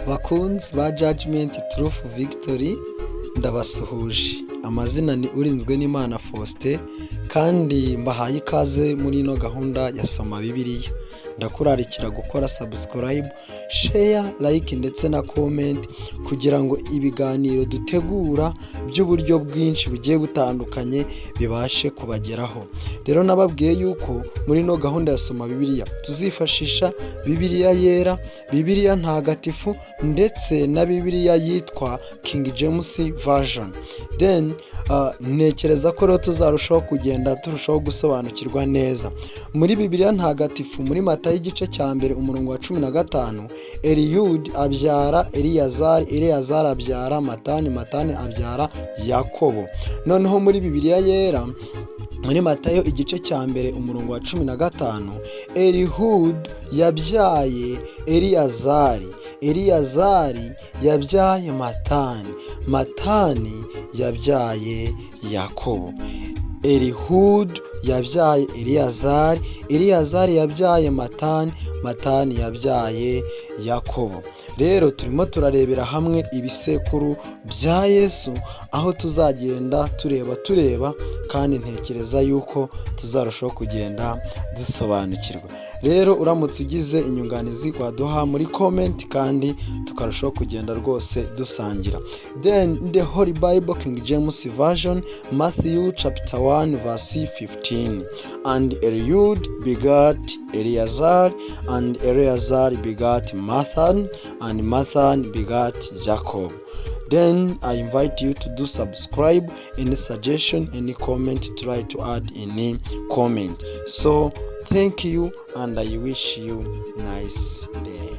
Bakunzi ba Judgment Truth Victory, ndabasuhuje. Amazina ni Urinzwe n'Imana Faustin, kandi mbahaye ikaze muri ino gahunda ya Soma Bibiliya. Ndakurarikira gukora subscribe, share, like ndetse na comment kugira ngo ibiganiro dutegura by'uburyo bwinshi bugiye butandukanye bibashe kubageraho. Rero nababwiye yuko muri ino gahunda ya Soma Bibiliya tuzifashisha Bibiliya yera, Bibiliya ntagatifu ndetse na Bibiliya yitwa King James Version. Then ntekereza ko rero tuzarushaho kugenda turushaho gusobanukirwa neza. Muri Bibiliya ntagatifu muri matayo igice cya mbere umurongo wa 15, Eliyudi abyara Eliyazari, Eliyazari abyara Matani, Matani abyara Yakobo. Noneho muri Bibiliya yera muri matayo igice cya mbere umurongo wa 15, Elihudi yabyaye Eliyazari, Eliyazari yabyaye Matani, Matani yabyaye Yakobo. Elihudi yabyaye Eliyazari, Eliyazari yabyaye Matani, Matani yabyaye Yakobo. Rero turimo turarebera hamwe ibisekuru bya Yesu, aho tuzagenda tureba kandi ntekereza yuko tuzarushaho kugenda dusobanukirwa. Rero uramutse ugize inyunganizi waduha muri comment, kandi tukarushaho kugenda rwose dusangira. Then the Holy Bible King James Version, Matthew chapter 1 verse 15. And Eliud begat Eleazar, and Eleazar begat Mathan, and Mathan begat Jacob. Then I invite you to do subscribe, any suggestion, any comment, try to add any comment. So thank you, and I wish you nice day.